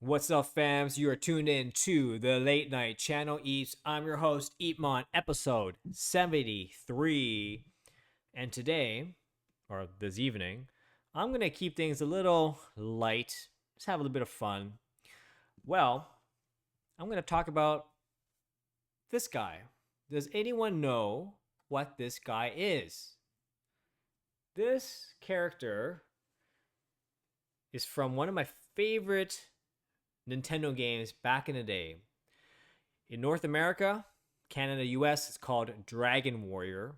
What's up, fams? You are tuned in to the Late Night Channel Eats. I'm your host, EEPMON, episode 73. And today, or this evening, I'm going to keep things a little light, just have a little bit of fun. Well, I'm going to talk about this guy. Does anyone know what this guy is? This character is from one of my favorite Nintendo games back in the day. In North America, Canada, US, it's called Dragon Warrior,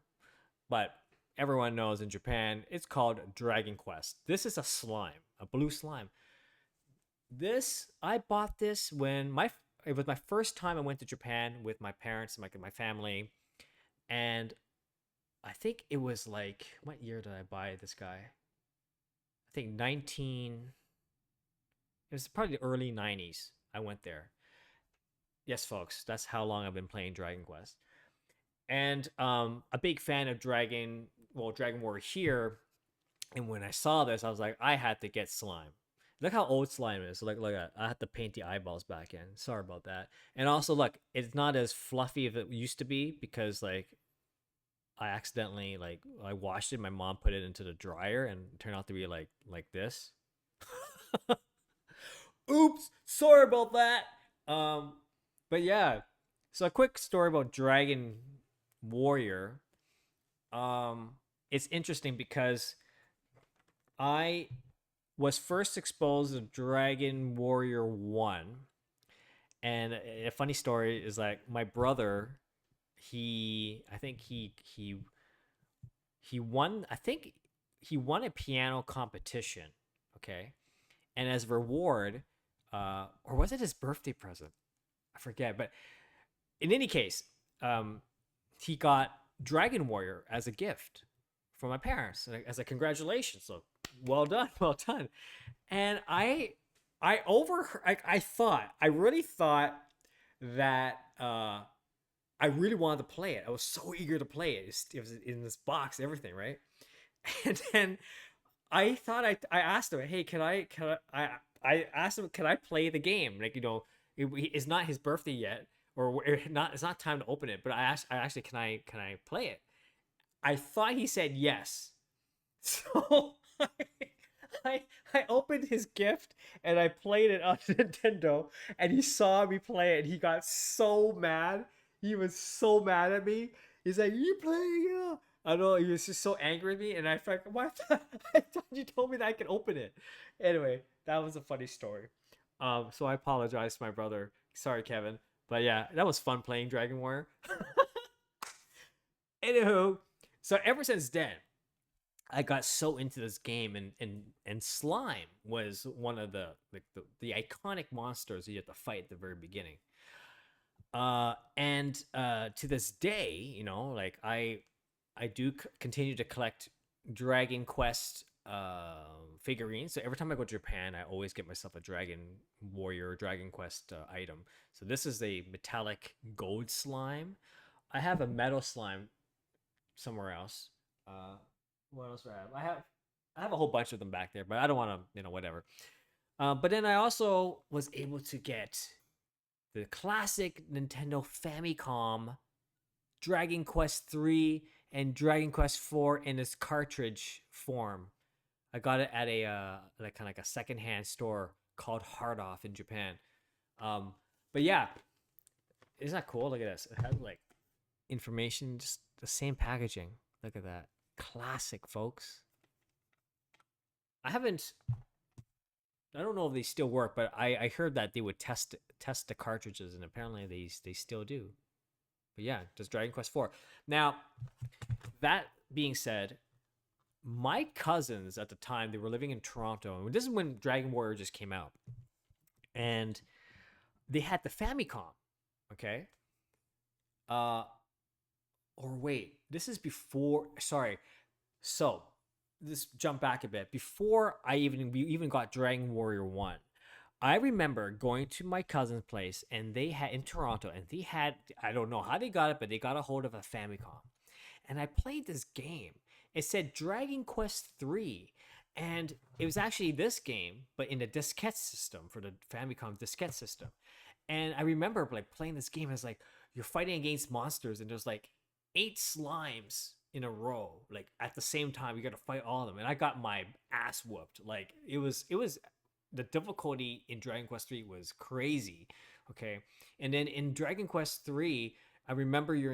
but everyone knows in Japan it's called Dragon Quest. This is a slime, a blue slime. I bought this when it was my first time I went to Japan with my parents and my family, and I think it was like, what year did I buy this guy? I think 19. It was probably the early 90s. I went there. Yes, folks, that's how long I've been playing Dragon Quest. And a big fan of Dragon Warrior here. And when I saw this, I was like, I had to get slime. Look how old slime is. Look, I had to paint the eyeballs back in. Sorry about that. And also, look, it's not as fluffy as it used to be because like I accidentally I washed it. My mom put it into the dryer and it turned out to be like this. Oops, sorry about that. Um, but yeah, so a quick story about Dragon Warrior. It's interesting because I was first exposed to Dragon Warrior 1. And a funny story is like my brother, I think he won, I think he won a piano competition, okay? And as a reward, or was it his birthday present? I forget, but in any case, he got Dragon Warrior as a gift from my parents as a congratulations. So well done, well done. And I really thought that I really wanted to play it. I was so eager to play it. It was in this box, everything, right? And then I asked him, hey, I asked him, can I play the game? Like, it's not his birthday yet, or it's not time to open it. But I actually, can I play it? I thought he said yes. So I, I opened his gift and I played it on Nintendo, and he saw me play it and he got so mad. He was so mad at me. He's like, "You playing it?" I don't know. He was just so angry at me, and I thought, "What? I thought you told me that I could open it." Anyway, that was a funny story. So I apologize to my brother. Sorry, Kevin. But yeah, that was fun playing Dragon Warrior. Anywho, so ever since then, I got so into this game, and slime was one of the iconic monsters you have to fight at the very beginning. And to this day, I do continue to collect Dragon Quest figurines. So every time I go to Japan, I always get myself a Dragon Warrior or Dragon Quest item. So this is a metallic gold slime. I have a metal slime somewhere else. Uh, what else do I have? I have a whole bunch of them back there, but I don't want to, whatever. But then I also was able to get the classic Nintendo Famicom Dragon Quest 3 and Dragon Quest 4 in its cartridge form. I got it at a like kind of like a secondhand store called Hard Off in Japan. Um, but yeah, isn't that cool? Look at this. It has like information, just the same packaging. Look at that. Classic, folks. I haven't. I don't know if they still work, but I heard that they would test the cartridges, and apparently they still do. But yeah, just Dragon Quest 4. Now, that being said, my cousins at the time, they were living in Toronto, and this is when Dragon Warrior just came out, and they had the Famicom. Okay. Uh, or wait, this is before. Sorry. So this jump back a bit. Before we even got Dragon Warrior 1, I remember going to my cousin's place, and they had in Toronto, and they had, I don't know how they got it, but they got a hold of a Famicom. And I played this game. It said Dragon Quest 3. And it was actually this game, but in a diskette system for the Famicom diskette system. And I remember like playing this game as like you're fighting against monsters, and there's like 8 slimes in a row, like at the same time. You got to fight all of them, and I got my ass whooped. Like it was the difficulty in Dragon Quest 3 was crazy. Okay, and then in Dragon Quest 3, I remember you're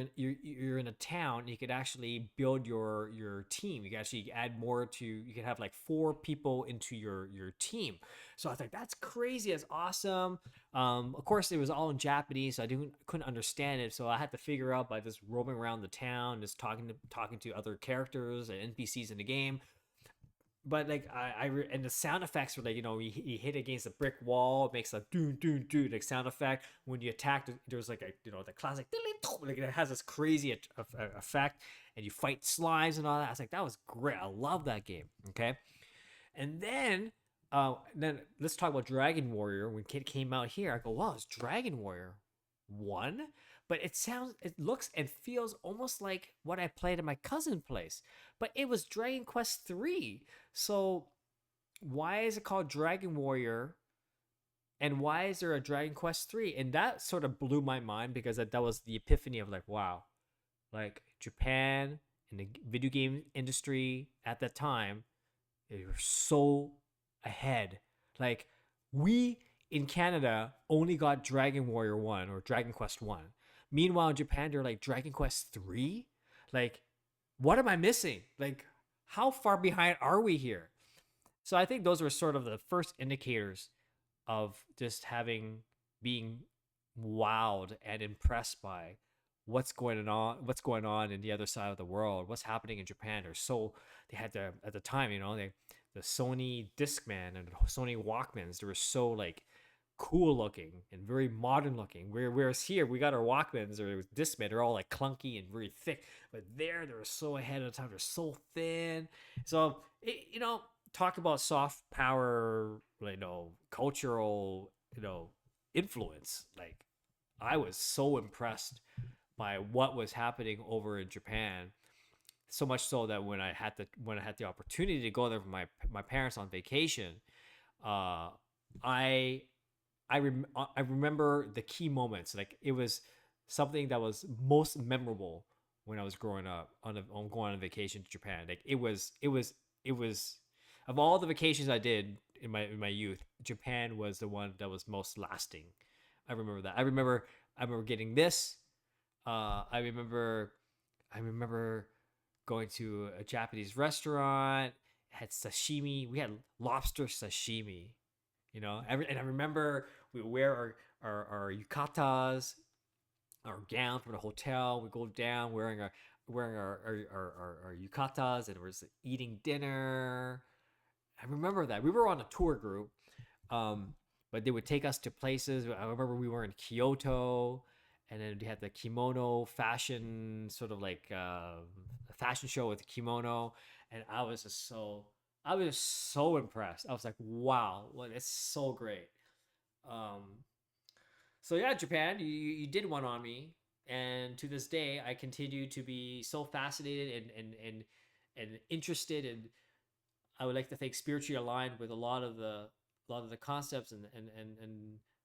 in a town. And you could actually build your team. You can actually add more to. You can have like 4 people into your team. So I was like, that's crazy. That's awesome. Of course, it was all in Japanese, so couldn't understand it. So I had to figure out by just roaming around the town, just talking to other characters and NPCs in the game. But like and the sound effects were like, you hit against a brick wall, it makes a doon doon doon like sound effect. When you attack, there's like a the classic like it has this crazy effect, and you fight slimes and all that. I was like, that was great. I love that game. Okay, and then let's talk about Dragon Warrior. When Kid came out here, I go, wow, it's Dragon Warrior 1, but it looks and feels almost like what I played at my cousin's place. But it was Dragon Quest 3. So why is it called Dragon Warrior? And why is there a Dragon Quest 3? And that sort of blew my mind, because that was the epiphany of like, wow, like Japan and the video game industry at that time, they were so ahead. Like, we in Canada only got Dragon Warrior 1 or Dragon Quest 1. Meanwhile, in Japan, they're like Dragon Quest 3? Like, what am I missing? Like, how far behind are we here? So I think those were sort of the first indicators of just being wowed and impressed by what's going on in the other side of the world, what's happening in Japan. They had at the time, the Sony Discman and Sony Walkmans, they were so like cool looking and very modern looking. Whereas here we got our Walkmans or Discman, they're all like clunky and very thick. But they were so ahead of the time. They're so thin. So talk about soft power, cultural, influence. Like, I was so impressed by what was happening over in Japan. So much so that when I had the opportunity to go there with my parents on vacation, uh, I I remember the key moments. Like, it was something that was most memorable when I was growing up on going on vacation to Japan. Like, it was of all the vacations I did in my youth, Japan was the one that was most lasting. I remember that. I remember getting this. I remember going to a Japanese restaurant, had sashimi. We had lobster sashimi. And I remember we wear our yukatas, our gown from the hotel. We go down wearing our yukatas, and we're eating dinner. I remember that we were on a tour group, um, but they would take us to places. I remember we were in Kyoto, and then they had the kimono fashion, sort of like a fashion show with a kimono, and I was so impressed. I was like, wow, well, it's so great. Um, so yeah, Japan, you did one on me, and to this day, I continue to be so fascinated and interested, and I would like to think spiritually aligned with a lot of the concepts and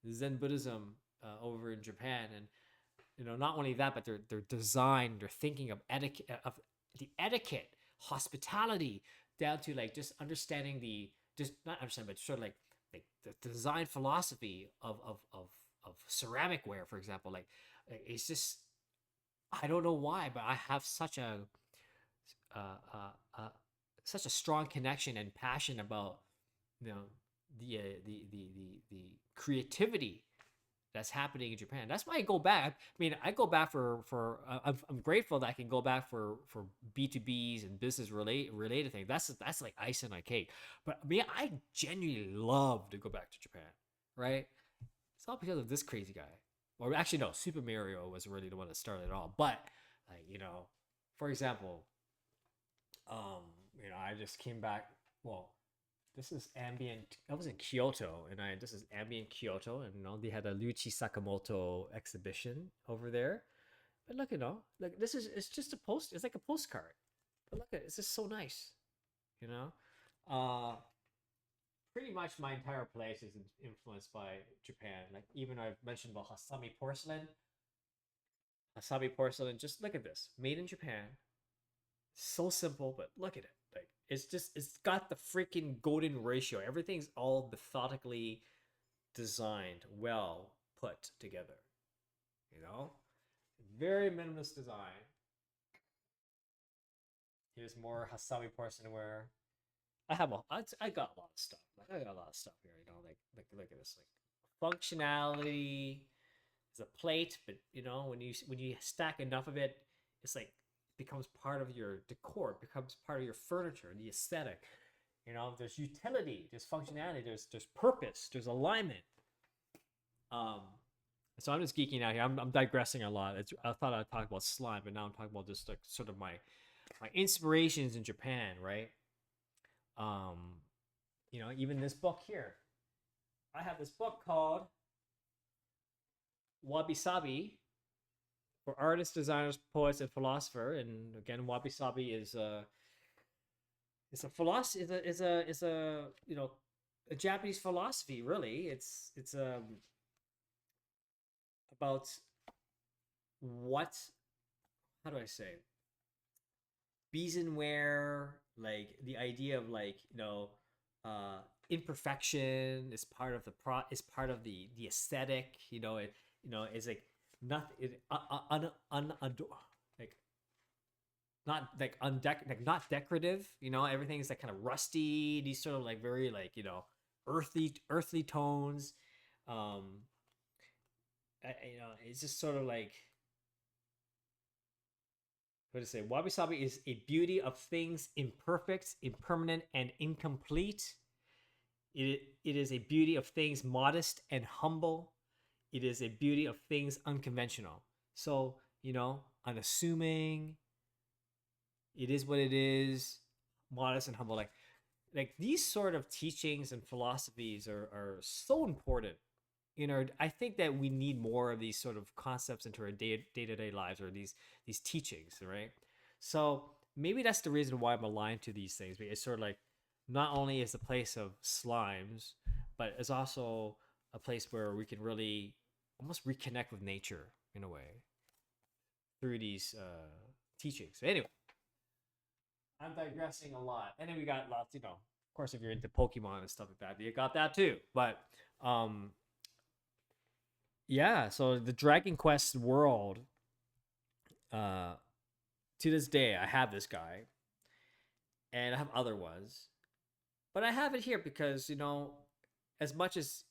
Zen Buddhism over in Japan. And not only that, but their design, their thinking of the etiquette, hospitality, down to like just understanding just not understand, but sort of like the design philosophy of ceramic ware, for example. It's just, I don't know why, but I have uh, uh, such a strong connection and passion about you know the creativity that's happening in Japan. That's why I go back. I mean, I go back I'm grateful that I can go back for B2Bs and business related things. That's like icing on cake. But I mean, I genuinely love to go back to Japan, right? It's not because of this crazy guy. Or actually, no, Super Mario was really the one that started it all. But like, for example, I just came back. Well, this is ambient. I was in Kyoto, and this is ambient Kyoto, and they had a Luichi Sakamoto exhibition over there. But look, it's just a post. It's like a postcard. But look, it's just so nice, you know. Uh, Pretty much my entire place is influenced by Japan. Like even I've mentioned about Hasami porcelain. Hasami porcelain. Just look at this, made in Japan. So simple, but look at it. Like it's got the freaking golden ratio. Everything's all methodically designed, well put together. You know, very minimalist design. Here's more Hasami porcelainware. I got a lot of stuff. Like I got a lot of stuff here. You know, like look at this. Like functionality is a plate, but you know when you stack enough of it, it's like it becomes part of your decor. It becomes part of your furniture, the aesthetic. You know, there's utility, there's functionality, there's purpose, there's alignment. Um, so I'm just geeking out here. I'm digressing a lot. I thought I'd talk about slime, but now I'm talking about just like sort of my inspirations in Japan, right? Um, you know, even this book here. I have this book called Wabi Sabi for artists, designers, poets, and philosopher. And again, Wabi Sabi is a philosophy is a you know a Japanese philosophy. Really, it's about what, how do I say, Beezenware, like the idea of like uh imperfection is part of is part of the aesthetic. It is like nothing like not like like not decorative. Everything is like kind of rusty, these sort of like very like earthly tones. um it's just sort of like, what to say, wabi sabi is a beauty of things imperfect, impermanent, and incomplete. It is a beauty of things modest and humble. It is a beauty of things unconventional. So, unassuming. It is what it is, modest and humble. Like these sort of teachings and philosophies are so important. I think that we need more of these sort of concepts into our day-to-day lives, or these teachings, right? So maybe that's the reason why I'm aligned to these things. It's sort of like, not only is the place of slimes, but it's also a place where we can really almost reconnect with nature in a way through these teachings. So anyway, I'm digressing a lot. And then we got lots, of course, if you're into Pokemon and stuff like that, you got that too. But yeah, so the Dragon Quest world, uh, to this day, I have this guy, and I have other ones, but I have it here because as much as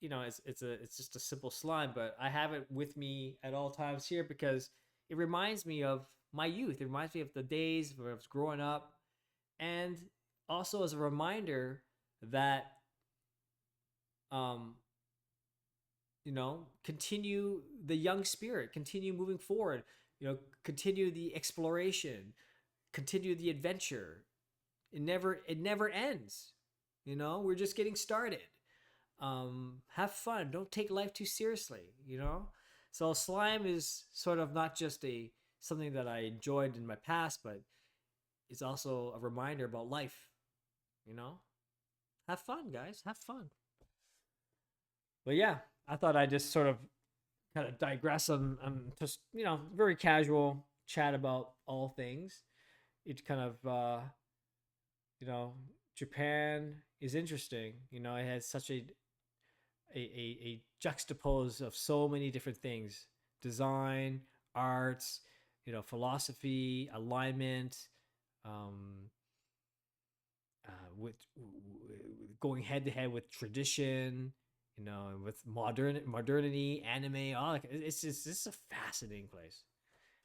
it's just a simple slime, but I have it with me at all times here because it reminds me of my youth. It reminds me of the days where I was growing up, and also as a reminder that um continue the young spirit, continue moving forward, continue the exploration, continue the adventure. It never ends. We're just getting started. Have fun. Don't take life too seriously. So slime is sort of not just a something that I enjoyed in my past, but it's also a reminder about life. you know have fun, guys, have fun. But yeah, I thought I'd just sort of kind of digress on just very casual chat about all things. It kind of you know Japan is interesting. It has such a juxtapose of so many different things: design, arts, philosophy, alignment, um, with going head to head with tradition, with modernity, anime. All it's a fascinating place,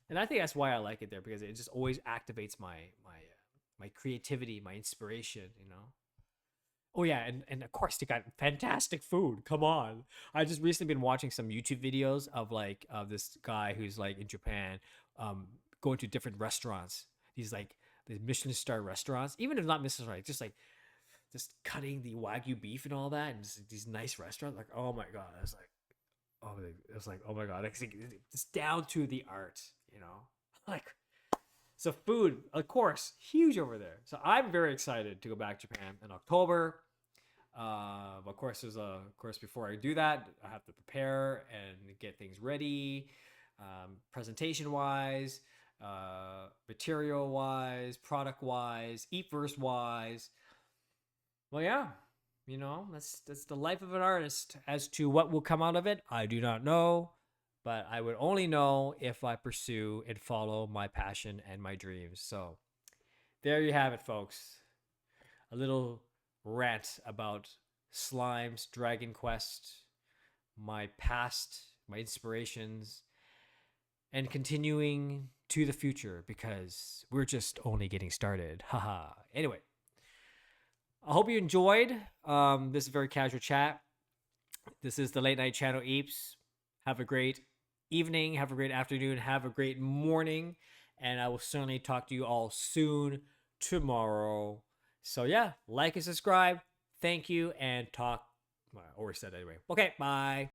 and I think that's why I like it there, because it just always activates my creativity, my inspiration. Oh yeah, and of course they got fantastic food. Come on, I just recently been watching some YouTube videos of like of this guy who's like in Japan, going to different restaurants. These like the Michelin star restaurants, even if not Michelin star, just cutting the wagyu beef and all that, and just these nice restaurants. Like, oh my god, I was like, oh my god, it's down to the art, like So food, of course, huge over there. So I'm very excited to go back to Japan in October. Of course, before I do that, I have to prepare and get things ready, presentation wise, material wise, product wise, eat first wise. Well, yeah, that's the life of an artist. As to what will come out of it, I do not know, but I would only know if I pursue and follow my passion and my dreams. So there you have it, folks. A little rant about slimes, Dragon Quest, my past, my inspirations, and continuing to the future because we're just only getting started. Haha. Anyway, I hope you enjoyed this very casual chat. This is the Late Night Channel Eeps. Have a great evening, have a great afternoon, have a great morning, and I will certainly talk to you all soon tomorrow. So yeah, like and subscribe. Thank you, and talk. Well, I already said anyway. Okay, bye.